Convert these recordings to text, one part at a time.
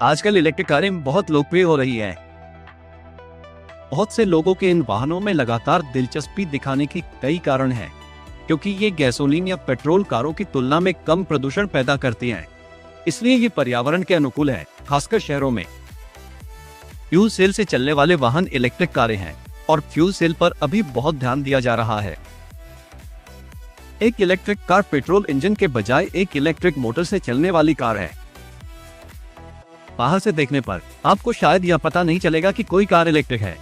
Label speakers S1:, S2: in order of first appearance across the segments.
S1: आजकल इलेक्ट्रिक कारें बहुत लोकप्रिय हो रही हैं। बहुत से लोगों के इन वाहनों में लगातार दिलचस्पी दिखाने के कई कारण हैं, क्योंकि ये गैसोलीन या पेट्रोल कारों की तुलना में कम प्रदूषण पैदा करती हैं। इसलिए ये पर्यावरण के अनुकूल है, खासकर शहरों में। फ्यूल सेल से चलने वाले वाहन इलेक्ट्रिक कारें हैं और फ्यूल सेल पर अभी बहुत ध्यान दिया जा रहा है। एक इलेक्ट्रिक कार पेट्रोल इंजन के बजाय एक इलेक्ट्रिक मोटर से चलने वाली कार है। बाहर से देखने पर आपको शायद यह पता नहीं चलेगा कि कोई कार इलेक्ट्रिक है।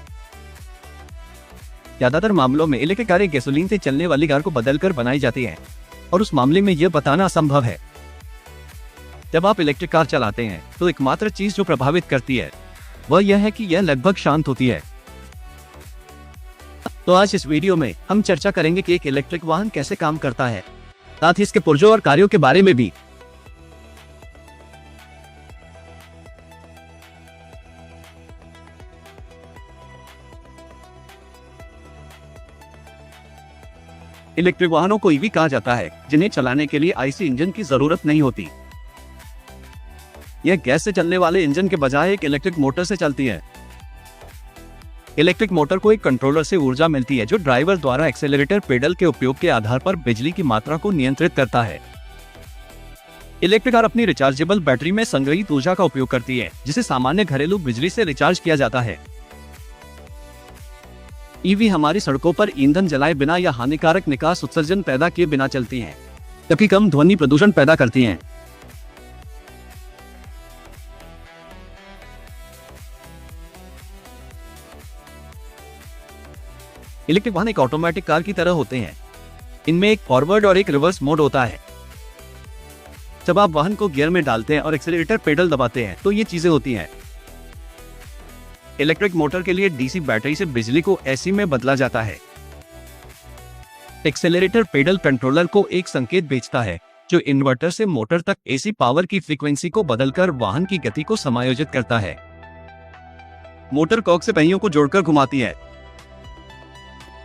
S1: ज्यादातर मामलों में इलेक्ट्रिक कारें गैसोलीन से चलने वाली कार को बदलकर बनाई जाती हैं, और उस मामले में यह बताना असंभव है। जब आप इलेक्ट्रिक कार चलाते हैं तो एकमात्र चीज जो प्रभावित करती है वह यह है कि यह लगभग शांत होती है। तो आज इस वीडियो में हम चर्चा करेंगे कि एक इलेक्ट्रिक वाहन कैसे काम करता है, साथ ही इसके पुर्जों और कार्यों के बारे में भी। इलेक्ट्रिक वाहनों को ईवी कहा जाता है, जिन्हें चलाने के लिए आईसी इंजन की जरूरत नहीं होती। यह गैस से चलने वाले इंजन के बजाय एक इलेक्ट्रिक मोटर से चलती है। इलेक्ट्रिक मोटर को एक कंट्रोलर से ऊर्जा मिलती है, जो ड्राइवर द्वारा एक्सेलरेटर पेडल के उपयोग के आधार पर बिजली की मात्रा को नियंत्रित करता है। इलेक्ट्रिक कार अपनी रिचार्जेबल बैटरी में संग्रहित ऊर्जा का उपयोग करती है, जिसे सामान्य घरेलू बिजली से रिचार्ज किया जाता है। ईवी हमारी सड़कों पर ईंधन जलाए बिना या हानिकारक निकास उत्सर्जन पैदा किए बिना चलती हैं, जबकि कम ध्वनि प्रदूषण पैदा करती हैं। इलेक्ट्रिक वाहन एक ऑटोमेटिक कार की तरह होते हैं। इनमें एक फॉरवर्ड और एक रिवर्स मोड होता है। जब आप वाहन को गियर में डालते हैं और एक्सेलरेटर पेडल दबाते हैं तो ये चीजें होती हैं। इलेक्ट्रिक मोटर के लिए डीसी बैटरी से बिजली को एसी में बदला जाता है। एक्सेलरेटर पेडल कंट्रोलर को एक संकेत भेजता है, जो इन्वर्टर से मोटर तक एसी पावर की फ्रीक्वेंसी को बदलकर वाहन की गति को समायोजित करता है। मोटर कॉक से पहियों को जोड़कर घुमाती है।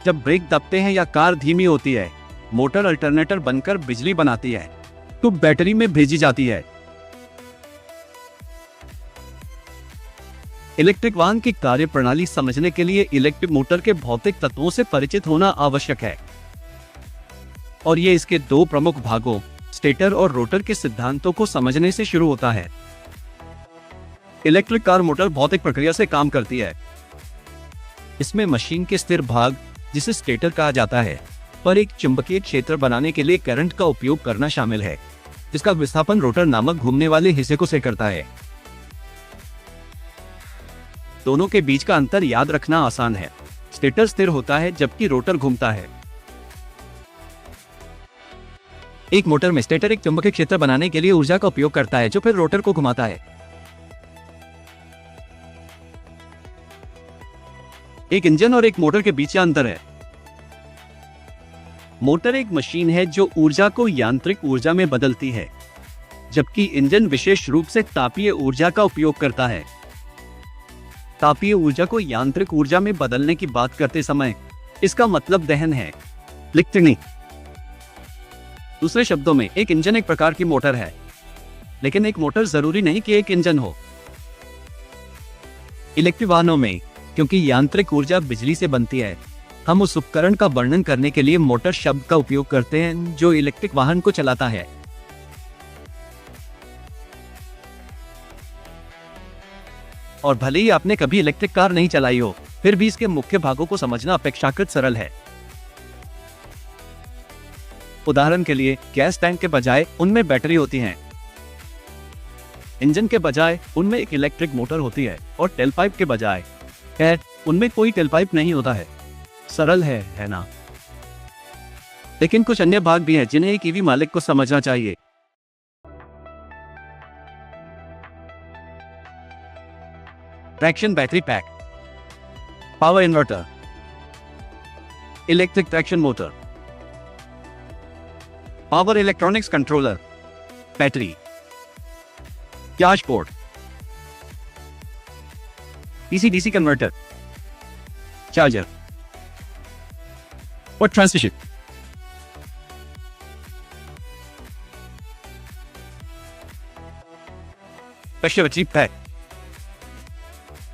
S1: जब ब्रेक दबते हैं या कार धीमी होती है, मोटर अल्टरनेटर बनकर बिजली बनाती है, तो बैटरी में भेजी जाती है। इलेक्ट्रिक वाहन की कार्यप्रणाली समझने के लिए इलेक्ट्रिक मोटर के भौतिक तत्वों से परिचित होना आवश्यक है, और ये इसके दो प्रमुख भागों स्टेटर और रोटर के सिद्धांतों को समझने से शुरू होता है। इलेक्ट्रिक कार मोटर भौतिक प्रक्रिया से काम करती है। इसमें मशीन के स्थिर भाग, जिसे स्टेटर कहा जाता है, पर एक चुंबकीय क्षेत्र बनाने के लिए करंट का उपयोग करना शामिल है, जिसका विस्थापन रोटर नामक घूमने वाले हिस्से को से करता है। दोनों के बीच का अंतर याद रखना आसान है। स्टेटर स्थिर होता है जबकि रोटर घूमता है। एक मोटर में स्टेटर एक चुंबकीय क्षेत्र बनाने के लिए ऊर्जा का उपयोग करता है, जो फिर रोटर को घुमाता है। एक इंजन और एक मोटर के बीच का अंतर है। मोटर एक मशीन है जो ऊर्जा को यांत्रिक ऊर्जा में बदलती है, जबकि इंजन विशेष रूप से तापीय ऊर्जा का उपयोग करता है। तापीय ऊर्जा को यांत्रिक ऊर्जा में बदलने की बात करते समय इसका मतलब दहन है, लिफ्ट नहीं। दूसरे शब्दों में, एक इंजन एक प्रकार की मोटर है, लेकिन एक मोटर जरूरी नहीं कि एक इंजन हो। इलेक्ट्रिक वाहनों में, क्योंकि यांत्रिक ऊर्जा बिजली से बनती है, हम उस उपकरण का वर्णन करने के लिए मोटर शब्द का उपयोग करते हैं जो इलेक्ट्रिक वाहन को चलाता है। और भले ही आपने कभी इलेक्ट्रिक कार नहीं चलाई हो, फिर भी इसके मुख्य भागों को समझना अपेक्षाकृत सरल है। उदाहरण के लिए, गैस टैंक के बजाय उनमें बैटरी होती हैं। इंजन के बजाय उनमें एक इलेक्ट्रिक मोटर होती है, और टेलपाइप के बजाय उनमें कोई टेलपाइप नहीं होता है। सरल है ना? लेकिन कुछ अन्य भाग भी हैं जिन्हें एक ईवी मालिक को समझना चाहिए। Traction battery pack, power inverter, electric traction motor, power electronics controller, battery, charge port, DC DC converter, charger और ट्रांसमिशन। Passivity pack.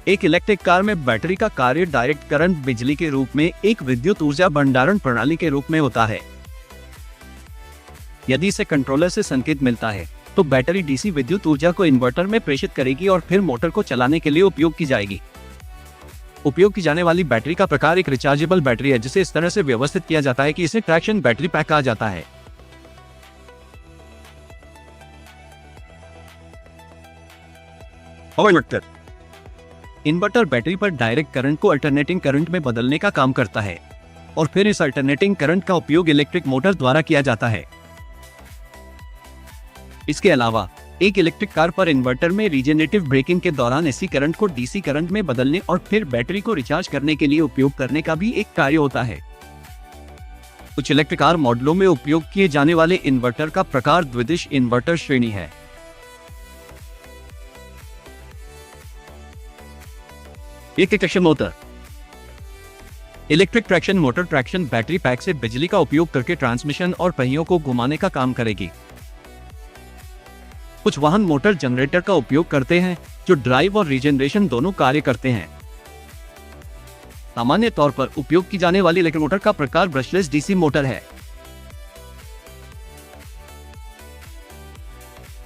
S1: एक इलेक्ट्रिक कार में बैटरी का कार्य डायरेक्ट करंट बिजली के रूप में एक विद्युत ऊर्जा भंडारण प्रणाली के रूप में होता है। यदि इसे कंट्रोलर से संकेत मिलता है तो बैटरी डीसी विद्युत ऊर्जा को इन्वर्टर में प्रेषित करेगी और फिर मोटर को चलाने के लिए उपयोग की जाएगी। उपयोग की जाने वाली बैटरी का प्रकार एक रिचार्जेबल बैटरी है, जिसे इस तरह से व्यवस्थित किया जाता है कि इसे ट्रैक्शन बैटरी पैक कहा जाता है। इन्वर्टर बैटरी पर डायरेक्ट करंट को अल्टरनेटिंग करंट में बदलने का काम करता है और फिर इस अल्टरनेटिंग करंट का उपयोग इलेक्ट्रिक मोटर द्वारा किया जाता है। इसके अलावा एक इलेक्ट्रिक कार पर इन्वर्टर में रीजेनरेटिव ब्रेकिंग के दौरान एसी करंट को डीसी करंट में बदलने और फिर बैटरी को रिचार्ज करने के लिए उपयोग करने का भी एक कार्य होता है। कुछ इलेक्ट्रिक कार मॉडलों में उपयोग किए जाने वाले इन्वर्टर का प्रकार द्विदिश इन्वर्टर श्रेणी है। एक traction motor. Electric traction motor traction battery pack से बिजली का उपयोग करके ट्रांसमिशन और पहियों को घुमाने का काम करेगी। कुछ वाहन मोटर जनरेटर का उपयोग करते हैं जो ड्राइव और रीजनरेशन दोनों कार्य करते हैं। सामान्य तौर पर उपयोग की जाने वाली इलेक्ट्रिक मोटर का प्रकार ब्रशलेस डीसी मोटर है।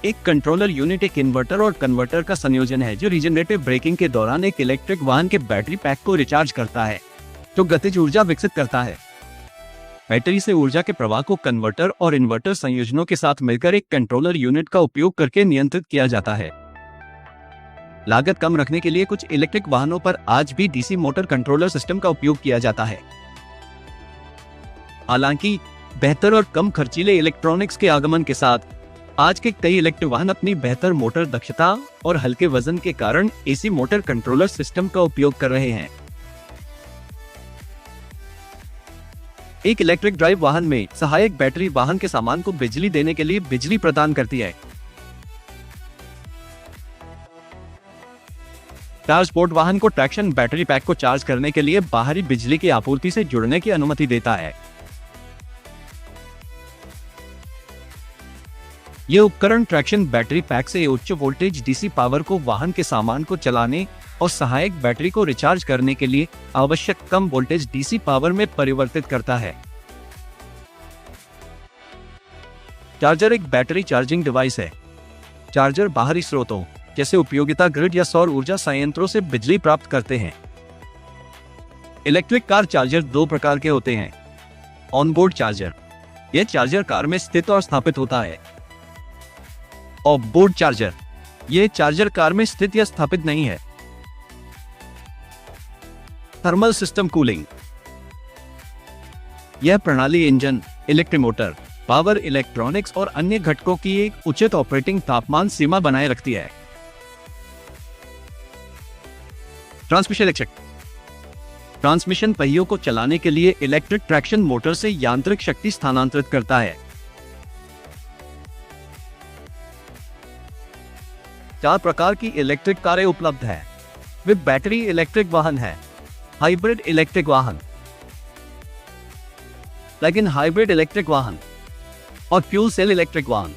S1: एक कंट्रोलर यूनिट एक इन्वर्टर और कन्वर्टर का संयोजन है जो रीजनरेटिव ब्रेकिंग के दौरान एक इलेक्ट्रिक वाहन के बैटरी पैक को रिचार्ज करता है, जो गतिज ऊर्जा विकसित करता है। बैटरी से ऊर्जा के प्रवाह को कन्वर्टर और इन्वर्टर संयोजनों के साथ मिलकर एक कंट्रोलर यूनिट का उपयोग करके नियंत्रित किया जाता है। लागत कम रखने के लिए कुछ इलेक्ट्रिक वाहनों पर आज भी डीसी मोटर कंट्रोलर सिस्टम का उपयोग किया जाता है। हालांकि बेहतर और कम खर्चीले इलेक्ट्रॉनिक्स के आगमन के साथ आज के कई इलेक्ट्रिक वाहन अपनी बेहतर मोटर दक्षता और हल्के वजन के कारण एसी मोटर कंट्रोलर सिस्टम का उपयोग कर रहे हैं। एक इलेक्ट्रिक ड्राइव वाहन में सहायक बैटरी वाहन के सामान को बिजली देने के लिए बिजली प्रदान करती है। चार्ज पोर्ट वाहन को ट्रैक्शन बैटरी पैक को चार्ज करने के लिए बाहरी बिजली की आपूर्ति से जुड़ने की अनुमति देता है। यह उपकरण ट्रैक्शन बैटरी पैक से उच्च वोल्टेज डीसी पावर को वाहन के सामान को चलाने और सहायक बैटरी को रिचार्ज करने के लिए आवश्यक कम वोल्टेज डीसी पावर में परिवर्तित करता है। चार्जर एक बैटरी चार्जिंग डिवाइस है। चार्जर बाहरी स्रोतों जैसे उपयोगिता ग्रिड या सौर ऊर्जा संयंत्रों से बिजली प्राप्त करते हैं। इलेक्ट्रिक कार चार्जर दो प्रकार के होते हैं। ऑनबोर्ड चार्जर, यह चार्जर कार में स्थित और स्थापित होता है। ऑफ बोर्ड चार्जर, यह चार्जर कार में स्थित या स्थापित नहीं है। थर्मल सिस्टम कूलिंग, यह प्रणाली engine, electric motor, power electronics और अन्य घटकों की एक उचित ऑपरेटिंग तापमान सीमा बनाए रखती है। ट्रांसमिशन इलेक्ट्रिक, ट्रांसमिशन पहियों को चलाने के लिए इलेक्ट्रिक ट्रैक्शन मोटर से यांत्रिक शक्ति स्थानांतरित करता है। चार प्रकार की इलेक्ट्रिक कारें उपलब्ध हैं। वे बैटरी इलेक्ट्रिक वाहन है, हाइब्रिड इलेक्ट्रिक वाहन, प्लग-इन हाइब्रिड इलेक्ट्रिक वाहन और फ्यूल सेल इलेक्ट्रिक वाहन।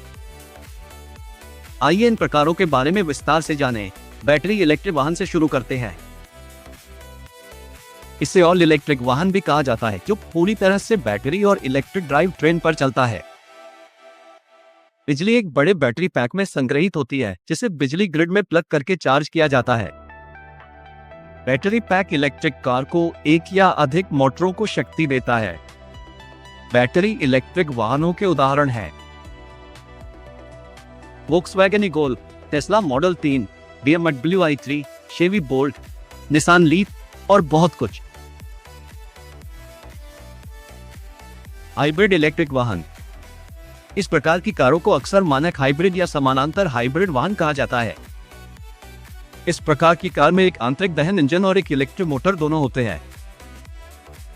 S1: आइए इन प्रकारों के बारे में विस्तार से जानें। बैटरी इलेक्ट्रिक वाहन से शुरू करते हैं। इसे ऑल इलेक्ट्रिक वाहन भी कहा जाता है, जो पूरी तरह से बैटरी और इलेक्ट्रिक ड्राइव ट्रेन पर चलता है। बिजली एक बड़े बैटरी पैक में संग्रहित होती है, जिसे बिजली ग्रिड में प्लग करके चार्ज किया जाता है। बैटरी पैक इलेक्ट्रिक कार को एक या अधिक मोटरों को शक्ति देता है। बैटरी इलेक्ट्रिक वाहनों के उदाहरण हैं Volkswagen e-Golf, Tesla Model 3, BMW i3, Chevy Bolt, Nissan Leaf और बहुत कुछ। हाइब्रिड इलेक्ट्रिक वाहन, इस प्रकार की कारों को अक्सर मानक हाइब्रिड या समानांतर हाइब्रिड वाहन कहा जाता है। इस प्रकार की कार में एक आंतरिक दहन इंजन और एक इलेक्ट्रिक मोटर दोनों होते हैं।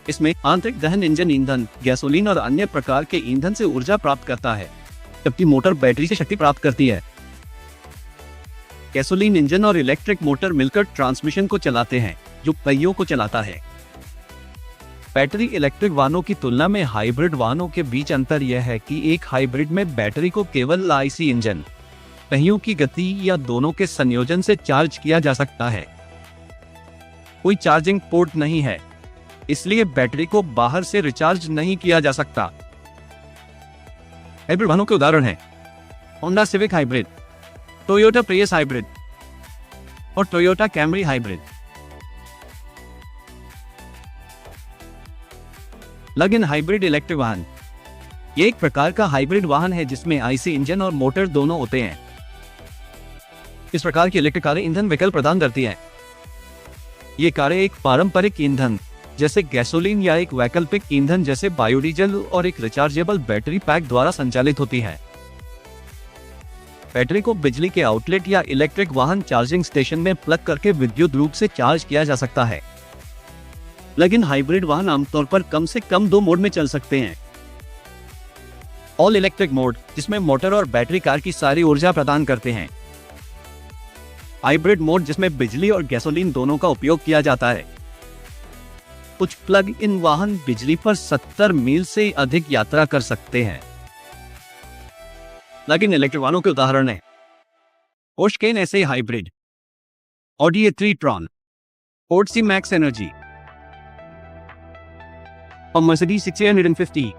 S1: इसमें आंतरिक दहन इंजन ईंधन, गैसोलीन और अन्य प्रकार के ईंधन से ऊर्जा प्राप्त करता है, जबकि मोटर बैटरी से शक्ति प्राप्त करती है। गैसोलीन इंजन और इलेक्ट्रिक मोटर मिलकर ट्रांसमिशन को चलाते हैं, जो पहियों को चलाता है। बैटरी इलेक्ट्रिक वाहनों की तुलना में हाइब्रिड वाहनों के बीच अंतर यह है कि एक हाइब्रिड में बैटरी को केवल आईसी इंजन पहियों की गति या दोनों के संयोजन से चार्ज किया जा सकता है। कोई चार्जिंग पोर्ट नहीं है, इसलिए बैटरी को बाहर से रिचार्ज नहीं किया जा सकता। हाइब्रिड वाहनों के उदाहरण हैं Honda Civic hybrid, Toyota Prius hybrid और Toyota Camry hybrid. Plug in hybrid electric वाहन, ये एक प्रकार का हाइब्रिड वाहन है जिसमें आईसी इंजन और मोटर दोनों होते हैं। इस प्रकार की इलेक्ट्रिक कारें ईंधन विकल्प प्रदान करती हैं। ये कारें एक पारंपरिक ईंधन जैसे गैसोलीन या एक वैकल्पिक ईंधन जैसे बायोडीजल और एक रिचार्जेबल बैटरी पैक द्वारा संचालित होती हैं। बैटरी को बिजली के आउटलेट या इलेक्ट्रिक वाहन चार्जिंग स्टेशन में प्लग करके विद्युत रूप से चार्ज किया जा सकता है। प्लग इन हाइब्रिड वाहन आमतौर पर कम से कम 2 मोड में चल सकते हैं। ऑल इलेक्ट्रिक मोड, जिसमें मोटर और बैटरी कार की सारी ऊर्जा प्रदान करते हैं। हाइब्रिड मोड, जिसमें बिजली और गैसोलीन दोनों का उपयोग किया जाता है। कुछ प्लग इन वाहन बिजली पर 70 मील से अधिक यात्रा कर सकते हैं। प्लग इन इलेक्ट्रिक वाहनों के उदाहरण हैं Porsche Cayenne SE hybrid, Audi A3 tron, Ford C Max energy और मर्सिडीज 650।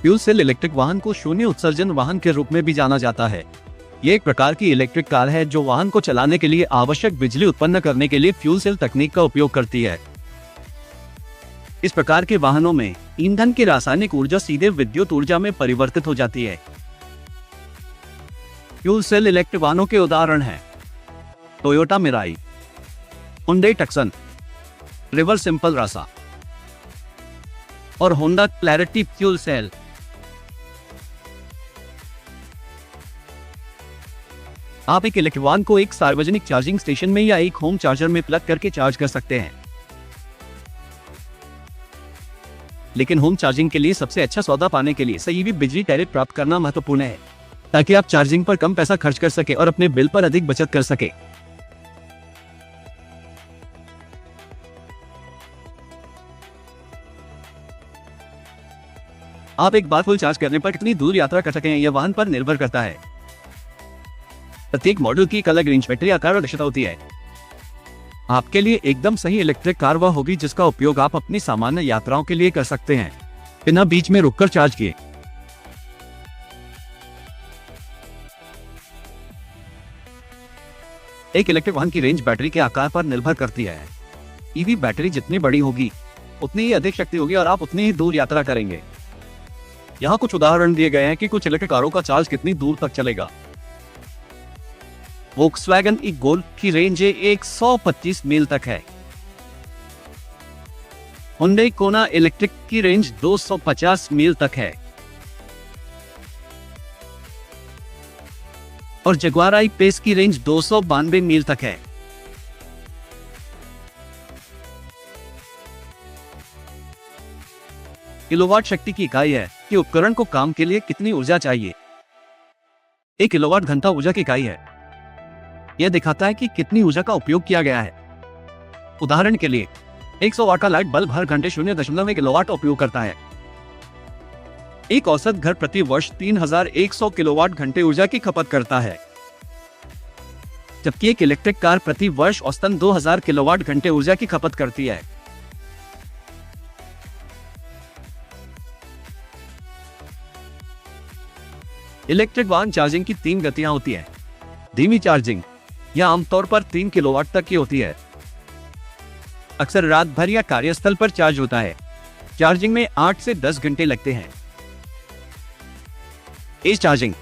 S1: फ्यूल सेल इलेक्ट्रिक वाहन को शून्य उत्सर्जन वाहन के रूप में भी जाना जाता है। ये एक प्रकार की इलेक्ट्रिक कार है जो वाहन को चलाने के लिए आवश्यक बिजली उत्पन्न करने के लिए फ्यूल सेल तकनीक का उपयोग करती है। इस प्रकार के वाहनों में ईंधन की रासायनिक ऊर्जा सीधे विद्युत ऊर्जा में परिवर्तित हो जाती है। फ्यूल सेल इलेक्ट्रिक वाहनों के उदाहरण हैं Toyota Mirai, Hyundai Tucson, Riversimple Rasa और होंडा क्लैरिटी फ्यूल सेल। आप एक इलेक्ट्रिक वाहन को एक सार्वजनिक चार्जिंग स्टेशन में या एक होम चार्जर में प्लग करके चार्ज कर सकते हैं। लेकिन होम चार्जिंग के लिए सबसे अच्छा सौदा पाने के लिए सही भी बिजली टैरिफ प्राप्त करना महत्वपूर्ण है, ताकि आप चार्जिंग पर कम पैसा खर्च कर सके और अपने बिल पर अधिक बचत कर सके। आप एक बार फुल चार्ज करने पर कितनी दूर यात्रा कर सकें यह वाहन पर निर्भर करता है। प्रत्येक मॉडल की एक अलग रेंज, बैटरी आकार और दक्षता होती है। आपके लिए एकदम सही इलेक्ट्रिक कार वह होगी जिसका उपयोग आप अपनी सामान्य यात्राओं के लिए कर सकते हैं, बिना बीच में रुककर चार्ज किए। एक इलेक्ट्रिक वाहन की रेंज बैटरी के आकार पर निर्भर करती है। ईवी बैटरी जितनी बड़ी होगी उतनी ही अधिक शक्ति होगी और आप उतनी ही दूर यात्रा करेंगे। यहाँ कुछ उदाहरण दिए गए हैं कि कुछ इलेक्ट्रिक कारों का चार्ज कितनी दूर तक चलेगा। वोक्सवैगन ई-गोल्फ की रेंज 125 मील तक है। हुंडई कोना इलेक्ट्रिक की रेंज 250 मील तक है और जगुआर आई-पेस की रेंज 292 मील तक है। किलोवाट शक्ति की इकाई है कि उपकरण को काम के लिए कितनी ऊर्जा चाहिए। 1 किलोवाट घंटा ऊर्जा की इकाई है। यह दिखाता है कि कितनी ऊर्जा का उपयोग किया गया है। उदाहरण के लिए 100 वाट का लाइट बल्ब हर घंटे 0.1 किलोवाट उपयोग करता है। एक औसत घर प्रति वर्ष 3100 किलोवाट घंटे ऊर्जा की खपत करता है, जबकि एक इलेक्ट्रिक कार प्रति वर्ष औसतन 2000 किलोवाट घंटे ऊर्जा की खपत करती है। इलेक्ट्रिक वाहन चार्जिंग की 3 गतियां होती हैं। धीमी चार्जिंग, यह आमतौर पर 3 किलोवाट तक की होती है। अक्सर रात भर या कार्यस्थल पर चार्ज होता है। चार्जिंग में 8 से 10 घंटे लगते हैं। तेज चार्जिंग,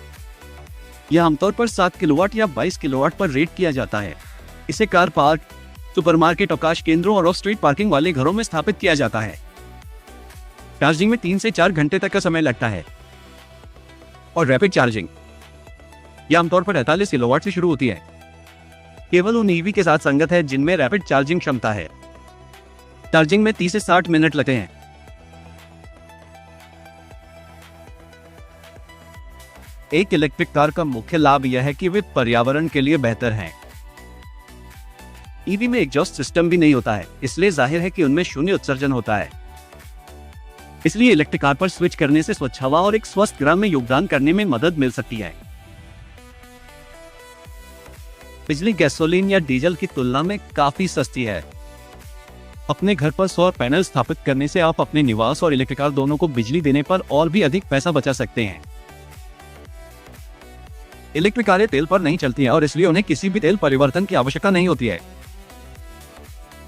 S1: यह आमतौर पर 7 किलोवाट या 22 किलोवाट पर रेट किया जाता है। इसे कार पार्क, सुपरमार्केट, अवकाश केंद्रों और ऑफ स्ट्रीट पार्किंग वाले घरों में स्थापित किया जाता है। चार्जिंग में 3 से 4 घंटे तक का समय लगता है। और रैपिड चार्जिंग, यह आमतौर पर 48 किलोवाट से शुरू होती है। केवल उन ईवी के साथ संगत है जिनमें रैपिड चार्जिंग क्षमता है। चार्जिंग में 30 से 60 मिनट लगते हैं। एक इलेक्ट्रिक कार का मुख्य लाभ यह है कि वे पर्यावरण के लिए बेहतर हैं। ईवी में एग्जॉस्ट सिस्टम भी नहीं होता है, इसलिए जाहिर है कि उनमें शून्य उत्सर्जन होता है। इसलिए इलेक्ट्रिक कार पर स्विच करने से स्वच्छ हवा और एक स्वस्थ ग्राम में योगदान करने में मदद मिल सकती है। बिजली गैसोलीन या डीजल की तुलना में काफी सस्ती है। अपने घर पर सौर पैनल स्थापित करने से आप अपने निवास और इलेक्ट्रिक कार दोनों को बिजली देने पर और भी अधिक पैसा बचा सकते हैं। इलेक्ट्रिक कारें तेल पर नहीं चलती हैं और इसलिए उन्हें किसी भी तेल परिवर्तन की आवश्यकता नहीं होती है।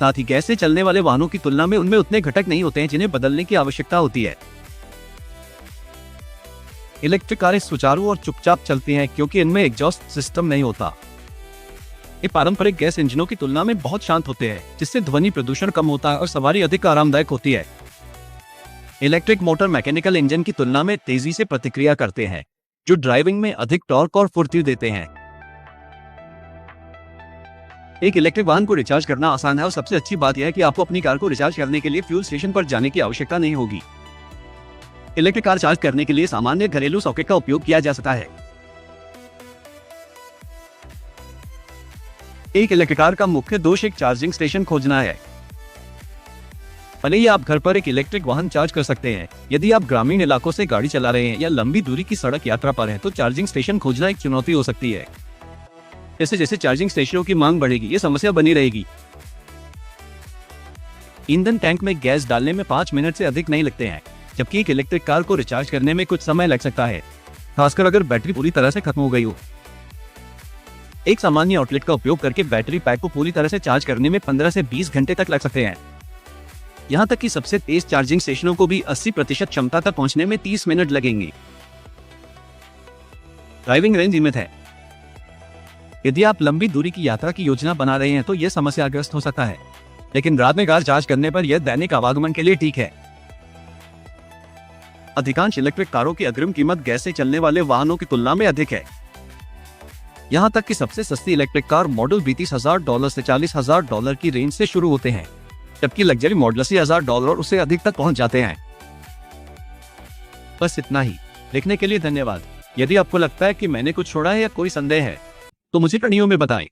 S1: साथ ही गैस से चलने वाले वाहनों की तुलना में उनमें उतने घटक नहीं होते हैं जिन्हें बदलने की आवश्यकता होती है। इलेक्ट्रिक कारें सुचारू और चुपचाप चलती हैं क्योंकि इनमें एग्जॉस्ट सिस्टम नहीं होता। ये पारंपरिक गैस इंजनों की तुलना में बहुत शांत होते हैं, जिससे ध्वनि प्रदूषण कम होता है और सवारी अधिक आरामदायक होती है। इलेक्ट्रिक मोटर मैकेनिकल इंजन की तुलना में तेजी से प्रतिक्रिया करते हैं, जो ड्राइविंग में अधिक टॉर्क और फुर्ती देते हैं। एक इलेक्ट्रिक वाहन को रिचार्ज करना आसान है और सबसे अच्छी बात यह है कि आपको अपनी कार को रिचार्ज करने के लिए फ्यूल स्टेशन पर जाने की आवश्यकता नहीं होगी। इलेक्ट्रिक कार चार्ज करने के लिए सामान्य घरेलू सॉकेट का उपयोग किया जा सकता है। एक इलेक्ट्रिक कार का मुख्य दोष एक चार्जिंग स्टेशन खोजना है। भले ही आप घर पर एक इलेक्ट्रिक वाहन चार्ज कर सकते हैं, यदि आप ग्रामीण इलाकों से गाड़ी चला रहे हैं या लंबी दूरी की सड़क यात्रा पर हैं, तो चार्जिंग स्टेशन खोजना एक चुनौती हो सकती है। जैसे जैसे चार्जिंग स्टेशनों की मांग बढ़ेगी, ये समस्या बनी रहेगी। ईंधन टैंक में गैस डालने में 5 मिनट से अधिक नहीं लगते हैं, जबकि एक इलेक्ट्रिक कार को रिचार्ज करने में कुछ समय लग सकता है, खासकर अगर बैटरी पूरी तरह से खत्म हो गई हो। एक सामान्य आउटलेट का उपयोग करके बैटरी पैक को पूरी तरह से चार्ज करने में 15 से 20 घंटे तक लग सकते हैं। यहाँ तक कि सबसे तेज चार्जिंग स्टेशनों को भी 80% क्षमता तक पहुंचने में 30 मिनट लगेंगे। ड्राइविंग रेंज सीमित है। यदि आप लंबी दूरी की यात्रा की योजना बना रहे हैं तो यह समस्याग्रस्त हो सकता है, लेकिन रात में कार चार्ज करने पर यह दैनिक आवागमन के लिए ठीक है। अधिकांश इलेक्ट्रिक कारों की अग्रिम कीमत गैस से चलने वाले वाहनों की तुलना में अधिक है। यहाँ तक कि सबसे सस्ती इलेक्ट्रिक कार मॉडल $30,000 से $40,000 की रेंज से शुरू होते हैं, जबकि लग्जरी मॉडल $80,000 और उससे अधिक तक पहुंच जाते हैं। बस इतना ही। देखने के लिए धन्यवाद। यदि आपको लगता है कि मैंने कुछ छोड़ा है या कोई संदेह है, तो मुझे टिप्पणियों में बताएं।